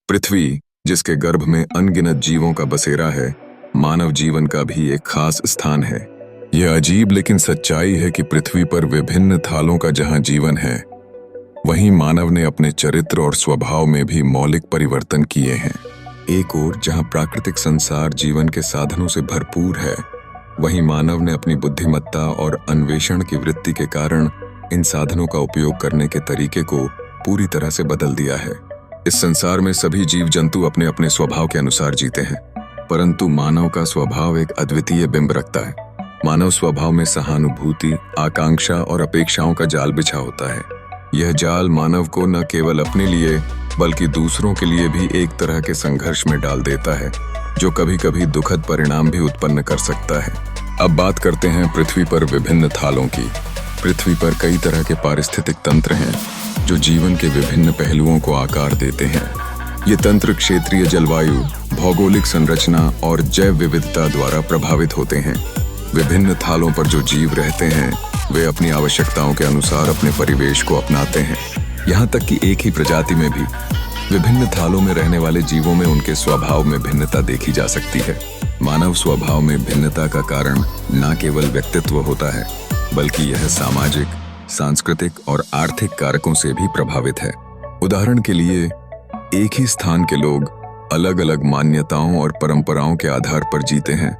पृथ्वी, जिसके गर्भ में अनगिनत जीवों का बसेरा है, मानव जीवन का भी एक खास स्थान है। यह अजीब लेकिन सच्चाई है कि पृथ्वी पर विभिन्न थालों का जहां जीवन है, वहीं मानव ने अपने चरित्र और स्वभाव में भी मौलिक परिवर्तन किए हैं। एक ओर जहां प्राकृतिक संसार जीवन के साधनों से भरपूर है, वहीं मानव ने अपनी बुद्धिमत्ता और अन्वेषण की वृत्ति के कारण इन साधनों का उपयोग करने के तरीके को पूरी तरह से बदल दिया है। इस संसार में सभी जीव जंतु अपने अपने स्वभाव के अनुसार जीते हैं, परंतु मानव का स्वभाव एक अद्वितीय बिंब रखता है। मानव स्वभाव में सहानुभूति, आकांक्षा और अपेक्षाओं का जाल बिछा होता है। यह जाल मानव को न केवल अपने लिए बल्कि दूसरों के लिए भी एक तरह के संघर्ष में डाल देता है, जो कभी कभी दुखद परिणाम भी उत्पन्न कर सकता है। अब बात करते हैं पृथ्वी पर विभिन्न थालों की। पृथ्वी पर कई तरह के पारिस्थितिक तंत्र हैं जो जीवन के विभिन्न पहलुओं को आकार देते हैं। ये तंत्र क्षेत्रीय जलवायु, भौगोलिक संरचना और जैव विविधता द्वारा प्रभावित होते हैं। विभिन्न थालों पर जो जीव रहते हैं, वे अपनी आवश्यकताओं के अनुसार अपने परिवेश को अपनाते हैं। यहाँ तक कि एक ही प्रजाति में भी विभिन्न थालों में रहने वाले जीवों में उनके स्वभाव में भिन्नता देखी जा सकती है। मानव स्वभाव में भिन्नता का कारण न केवल व्यक्तित्व होता है, बल्कि यह सामाजिक, सांस्कृतिक और आर्थिक कारकों से भी प्रभावित है। उदाहरण के लिए, एक ही स्थान के लोग अलग अलग मान्यताओं और परंपराओं के आधार पर जीते हैं,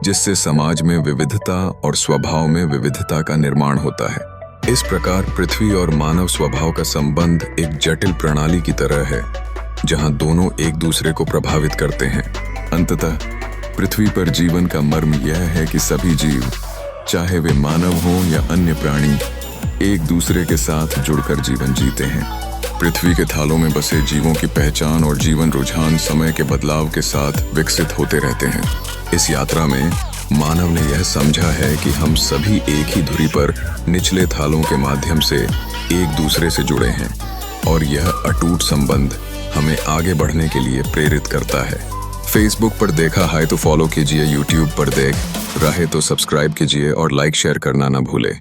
जिससे समाज में विविधता और स्वभाव में विविधता का निर्माण होता है। इस प्रकार पृथ्वी और मानव स्वभाव का संबंध एक जटिल प्रणाली की तरह है, जहां दोनों एक दूसरे को प्रभावित करते हैं। अंततः पृथ्वी पर जीवन का मर्म यह है कि सभी जीव, चाहे वे मानव हों या अन्य प्राणी, एक दूसरे के साथ जुड़कर जीवन जीते हैं। पृथ्वी के थालों में बसे जीवों की पहचान और जीवन रुझान समय के बदलाव के साथ विकसित होते रहते हैं। इस यात्रा में मानव ने यह समझा है कि हम सभी एक ही धुरी पर निचले थालों के माध्यम से एक दूसरे से जुड़े हैं, और यह अटूट संबंध हमें आगे बढ़ने के लिए प्रेरित करता है। फेसबुक पर देखा है तो फॉलो कीजिए, यूट्यूब पर देख रहे तो सब्सक्राइब कीजिए और लाइक शेयर करना न भूलें।